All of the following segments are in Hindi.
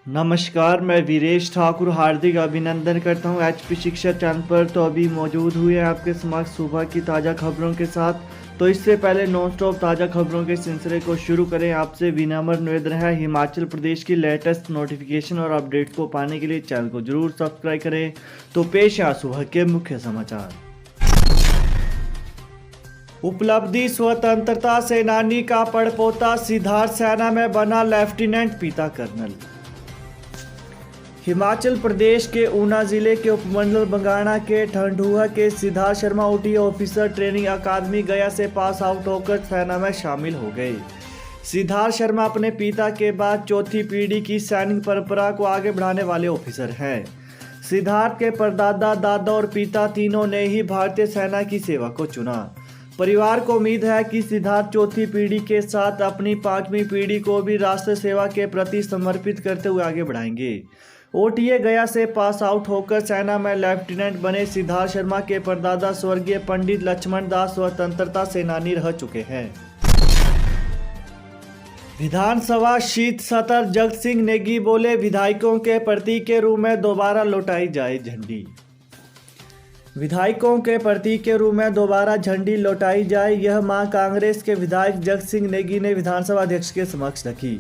नमस्कार, मैं वीरेश ठाकुर हार्दिक अभिनंदन करता हूं एचपी शिक्षा चैनल पर। तो अभी मौजूद हुए हैं आपके समक्ष सुबह की ताज़ा खबरों के साथ। तो इससे पहले नॉन स्टॉप ताज़ा खबरों के सिलसिले को शुरू करें। आपसे विनम्र निवेदन है, हिमाचल प्रदेश की लेटेस्ट नोटिफिकेशन और अपडेट को पाने के लिए चैनल को जरूर सब्सक्राइब करें। तो पेश है सुबह के मुख्य समाचार। उपलब्धि, स्वतंत्रता सेनानी का पड़पोता सिद्धार्थ सेना में बना लेफ्टिनेंट पिता कर्नल। हिमाचल प्रदेश के ऊना जिले के उपमंडल बंगाणा के ठंडुआ के Siddharth Sharma OT officer training academy Gaya से पास आउट होकर सेना में शामिल हो गए। सिद्धार्थ शर्मा अपने पिता के बाद चौथी पीढ़ी की सैनिक परंपरा को आगे बढ़ाने वाले ऑफिसर हैं। सिद्धार्थ के परदादा, दादा और पिता तीनों ने ही भारतीय सेना की सेवा को चुना। परिवार को उम्मीद है कि सिद्धार्थ चौथी पीढ़ी के साथ अपनी पांचवी पीढ़ी को भी राष्ट्र सेवा के प्रति समर्पित करते हुए आगे बढ़ाएंगे। ओटीए गया से पास आउट होकर सेना में लेफ्टिनेंट बने सिद्धार्थ शर्मा के परदादा स्वर्गीय पंडित लक्ष्मण दास स्वतंत्रता सेनानी रह चुके हैं। विधानसभा शीत सत्र, जगत सिंह नेगी बोले, विधायकों के प्रतीक के रूप में दोबारा लौटाई जाए झंडी। विधायकों के प्रतीक के रूप में दोबारा झंडी लौटाई जाए, यह मांग कांग्रेस के विधायक जगत सिंह नेगी ने विधानसभा अध्यक्ष के समक्ष रखी।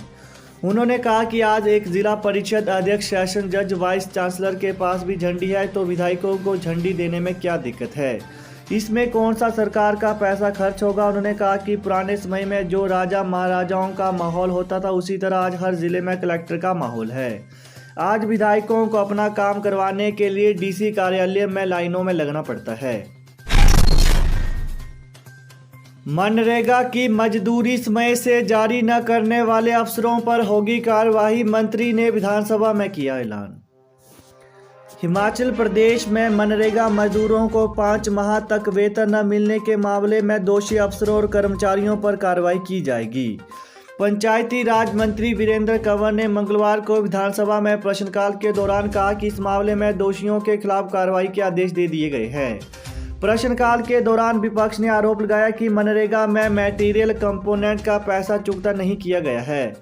उन्होंने कहा कि आज एक जिला परिषद अध्यक्ष, सेशन जज, वाइस चांसलर के पास भी झंडी है, तो विधायकों को झंडी देने में क्या दिक्कत है? इसमें कौन सा सरकार का पैसा खर्च होगा? उन्होंने कहा कि पुराने समय में जो राजा महाराजाओं का माहौल होता था, उसी तरह आज हर जिले में कलेक्टर का माहौल है। आज विधायकों को अपना काम करवाने के लिए डीसी कार्यालय में लाइनों में लगना पड़ता है। मनरेगा की मजदूरी समय से जारी न करने वाले अफसरों पर होगी कार्रवाई, मंत्री ने विधानसभा में किया ऐलान। हिमाचल प्रदेश में मनरेगा मजदूरों को 5 माह तक वेतन न मिलने के मामले में दोषी अफसरों और कर्मचारियों पर कार्रवाई की जाएगी। पंचायती राज मंत्री वीरेंद्र कंवर ने मंगलवार को विधानसभा में प्रश्नकाल के दौरान कहा कि इस मामले में दोषियों के खिलाफ कार्रवाई के आदेश दे दिए गए हैं। प्रश्नकाल के दौरान विपक्ष ने आरोप लगाया कि मनरेगा में मटेरियल कंपोनेंट का पैसा चुकता नहीं किया गया है।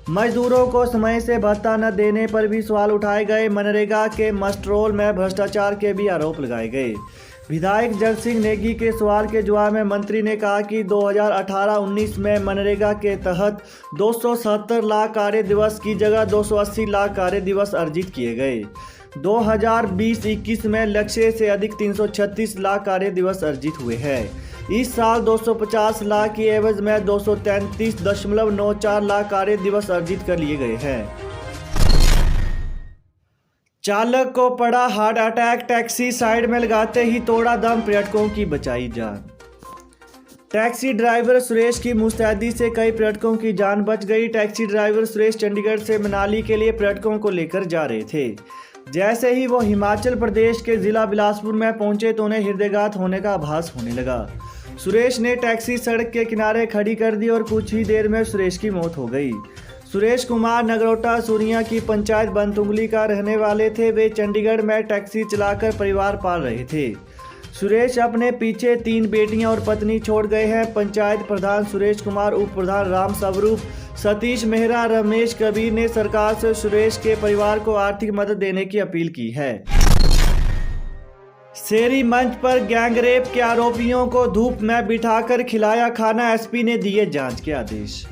मजदूरों को समय से भत्ता न देने पर भी सवाल उठाए गए। मनरेगा के मस्टरोल में भ्रष्टाचार के भी आरोप लगाए गए। विधायक जगत सिंह नेगी के सवाल के जवाब में मंत्री ने कहा कि 2018-19 में मनरेगा के तहत 270 लाख कार्य दिवस की जगह 280 लाख कार्य दिवस अर्जित किए गए। 2020-21 में लक्ष्य से अधिक 336 लाख कार्य दिवस अर्जित हुए हैं। इस साल 250 लाख की एवज में 233.94 लाख कार्य दिवस अर्जित कर लिए गए हैं। चालक को पड़ा हार्ट अटैक, टैक्सी साइड में लगाते ही तोड़ा दम, पर्यटकों की बचाई जान। टैक्सी ड्राइवर सुरेश की मुस्तैदी से कई पर्यटकों की जान बच गई। टैक्सी ड्राइवर सुरेश चंडीगढ़ से मनाली के लिए पर्यटकों को लेकर जा रहे थे। जैसे ही वो हिमाचल प्रदेश के जिला बिलासपुर में पहुंचे तो उन्हें हृदयघात होने का आभास होने लगा। सुरेश ने टैक्सी सड़क के किनारे खड़ी कर दी और कुछ ही देर में सुरेश की मौत हो गई। सुरेश कुमार नगरोटा सूरिया की पंचायत बनतुंगली का रहने वाले थे। वे चंडीगढ़ में टैक्सी चलाकर परिवार पाल रहे थे। सुरेश अपने पीछे 3 बेटियां और पत्नी छोड़ गए हैं। पंचायत प्रधान सुरेश कुमार, उप प्रधान राम स्वरूप, सतीश मेहरा, रमेश कबीर ने सरकार से सुरेश के परिवार को आर्थिक मदद देने की अपील की है। शेरी मंच पर गैंगरेप के आरोपियों को धूप में बिठाकर खिलाया खाना, एसपी ने दिए जांच के आदेश।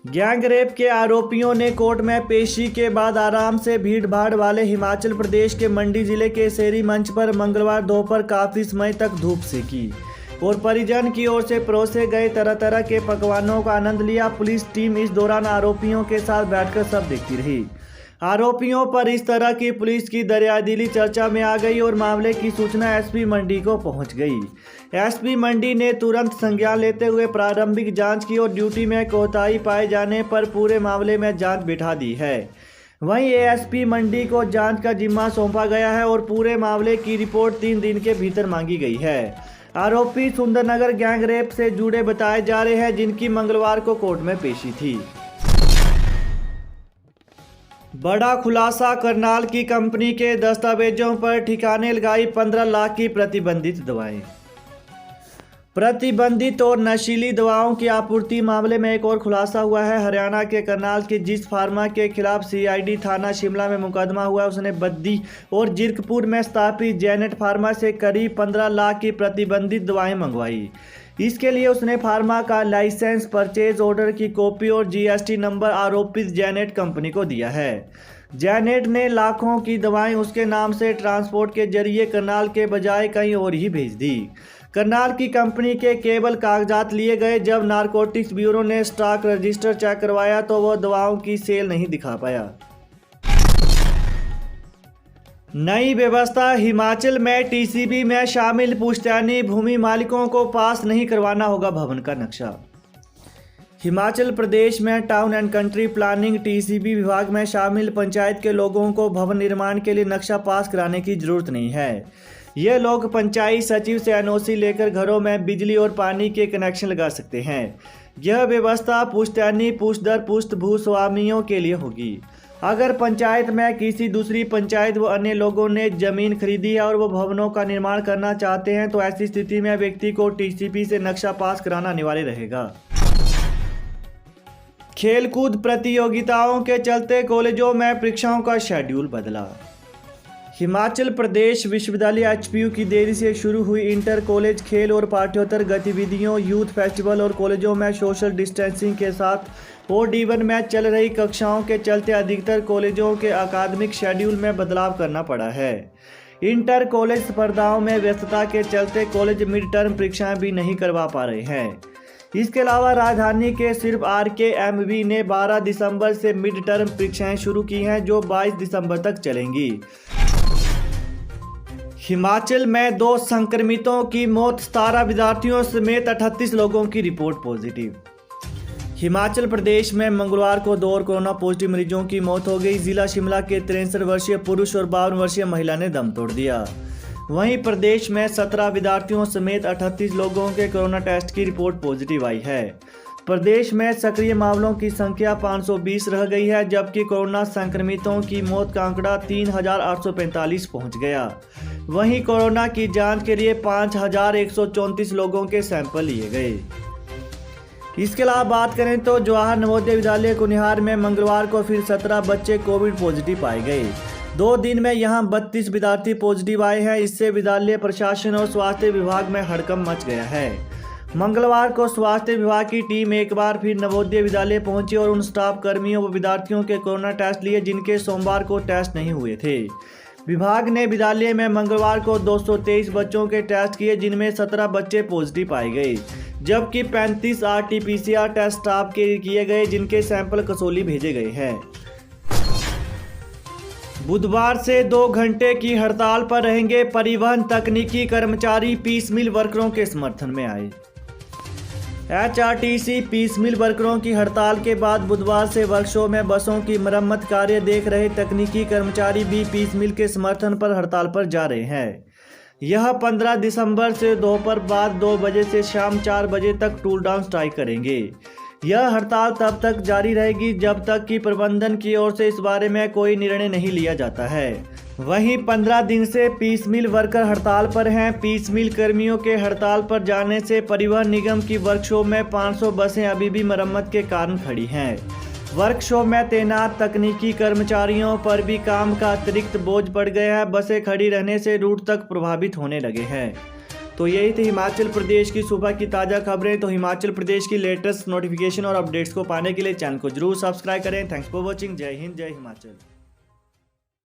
गैंगरेप के आरोपियों ने कोर्ट में पेशी के बाद आराम से भीड़-भाड़ वाले हिमाचल प्रदेश के मंडी जिले के शेरी मंच पर मंगलवार दोपहर काफी समय तक धूप सेकी और परिजन की ओर से परोसे गए तरह तरह के पकवानों का आनंद लिया। पुलिस टीम इस दौरान आरोपियों के साथ बैठकर सब देखती रही। आरोपियों पर इस तरह की पुलिस की दरियादिली चर्चा में आ गई और मामले की सूचना एसपी मंडी को पहुंच गई। एसपी मंडी ने तुरंत संज्ञान लेते हुए प्रारंभिक जांच की और ड्यूटी में कोताही पाए जाने पर पूरे मामले में जांच बिठा दी है। वहीं एएसपी मंडी को जांच का जिम्मा सौंपा गया है और पूरे मामले की रिपोर्ट 3 दिन के भीतर मांगी गई है। आरोपी सुंदरनगर गैंगरेप से जुड़े बताए जा रहे हैं, जिनकी मंगलवार को कोर्ट में पेशी थी। बड़ा खुलासा, करनाल की कंपनी के दस्तावेजों पर ठिकाने लगाई 15 लाख की प्रतिबंधित दवाएं। प्रतिबंधित और नशीली दवाओं की आपूर्ति मामले में एक और खुलासा हुआ है। हरियाणा के करनाल के जिस फार्मा के खिलाफ सीआईडी थाना शिमला में मुकदमा हुआ, उसने बद्दी और जीरकपुर में स्थापित जेनेट फार्मा से करीब 15 लाख की प्रतिबंधित दवाएं मंगवाई। इसके लिए उसने फार्मा का लाइसेंस, परचेज ऑर्डर की कॉपी और जीएसटी नंबर आरोपित जेनेट कंपनी को दिया है। जेनेट ने लाखों की दवाएं उसके नाम से ट्रांसपोर्ट के जरिए करनाल के बजाय कहीं और ही भेज दी। करनाल की कंपनी के केवल कागजात लिए गए। जब नारकोटिक्स ब्यूरो ने स्टॉक रजिस्टर चेक करवाया तो वो दवाओं की सेल नहीं दिखा पाया। नई व्यवस्था, हिमाचल में टीसीबी में शामिल पुश्तैनी भूमि मालिकों को पास नहीं करवाना होगा भवन का नक्शा। हिमाचल प्रदेश में town and country planning TCB विभाग में शामिल पंचायत के लोगों को भवन निर्माण के लिए नक्शा पास कराने की जरूरत नहीं है। ये लोग पंचायत सचिव से एनओसी लेकर घरों में बिजली और पानी के कनेक्शन लगा सकते हैं। यह व्यवस्था पुश्तैनी, पुश्तदर, पुश्त भूस्वामियों के लिए होगी। अगर पंचायत में किसी दूसरी पंचायत व अन्य लोगों ने जमीन खरीदी है और वो भवनों का निर्माण करना चाहते हैं तो ऐसी स्थिति में व्यक्ति को टीसीपी से नक्शा पास कराना अनिवार्य रहेगा। खेलकूद प्रतियोगिताओं के चलते कॉलेजों में परीक्षाओं का शेड्यूल बदला। हिमाचल प्रदेश विश्वविद्यालय एचपीयू की देरी से शुरू हुई इंटर कॉलेज खेल और पाठ्येतर गतिविधियों, यूथ फेस्टिवल और कॉलेजों में सोशल डिस्टेंसिंग के साथ ओड इवन में चल रही कक्षाओं के चलते अधिकतर कॉलेजों के अकादमिक शेड्यूल में बदलाव करना पड़ा है। इंटर कॉलेज स्पर्धाओं में व्यस्तता के चलते कॉलेज मिड टर्म परीक्षाएं भी नहीं करवा पा रहे हैं। इसके अलावा राजधानी के सिर्फ RKMV ने 12 दिसंबर से मिड टर्म परीक्षाएं शुरू की हैं जो 22 दिसंबर तक चलेंगी। हिमाचल में 2 संक्रमितों की मौत, 17 विद्यार्थियों समेत 38 लोगों की रिपोर्ट पॉजिटिव। हिमाचल प्रदेश में मंगलवार को 2 और कोरोना पॉजिटिव मरीजों की मौत हो गई। जिला शिमला के 63 वर्षीय पुरुष और 52 वर्षीय महिला ने दम तोड़ दिया। वहीं प्रदेश में 17 विद्यार्थियों समेत 38 लोगों के कोरोना टेस्ट की रिपोर्ट पॉजिटिव आई है। प्रदेश में सक्रिय मामलों की संख्या 520 रह गई है, जबकि कोरोना संक्रमितों की मौत का आंकड़ा 3845 पहुंच गया। वहीं कोरोना की जांच के लिए 5134 लोगों के सैंपल लिए गए। इसके अलावा बात करें तो जवाहर नवोदय विद्यालय कुनिहार में मंगलवार को फिर 17 बच्चे कोविड पॉजिटिव पाए गए। 2 दिन में यहां 32 विद्यार्थी पॉजिटिव आए हैं। इससे विद्यालय प्रशासन और स्वास्थ्य विभाग में हड़कंप मच गया है। मंगलवार को स्वास्थ्य विभाग की टीम एक बार फिर नवोदय विद्यालय पहुंची और उन स्टाफ कर्मियों व विद्यार्थियों के कोरोना टेस्ट लिए जिनके सोमवार को टेस्ट नहीं हुए थे। विभाग ने विद्यालय में मंगलवार को 223 बच्चों के टेस्ट किए, जिनमें 17 बच्चे पॉजिटिव पाए गए, जबकि 35 RT-PCR टेस्ट स्टाफ के किए गए, जिनके सैंपल कसौली भेजे गए हैं। बुधवार से 2 घंटे की हड़ताल पर रहेंगे परिवहन तकनीकी कर्मचारी। पीस मिल वर्करों के समर्थन में आए। HRTC पीस मिल वर्करों की हड़ताल के बाद बुधवार से वर्कशॉप में बसों की मरम्मत कार्य देख रहे तकनीकी कर्मचारी भी पीस मिल के समर्थन पर हड़ताल पर जा रहे हैं। यह 15 दिसंबर से दोपहर बाद 2 बजे से शाम 4 बजे तक टूल डाउन स्ट्राइक करेंगे। यह हड़ताल तब तक जारी रहेगी जब तक कि प्रबंधन की ओर से इस बारे में कोई निर्णय नहीं लिया जाता है। वहीं 15 दिन से पीस मिल वर्कर हड़ताल पर हैं। पीस मिल कर्मियों के हड़ताल पर जाने से परिवहन निगम की वर्कशॉप में 500 बसें अभी भी मरम्मत के कारण खड़ी हैं। वर्कशॉप में तैनात तकनीकी कर्मचारियों पर भी काम का अतिरिक्त बोझ पड़ गया है। बसें खड़ी रहने से रूट तक प्रभावित होने लगे हैं। तो यही थी हिमाचल प्रदेश की सुबह की ताज़ा खबरें। तो हिमाचल प्रदेश की लेटेस्ट नोटिफिकेशन और अपडेट्स को पाने के लिए चैनल को जरूर सब्सक्राइब करें। Thanks for watching. जय हिंद, जय हिमाचल।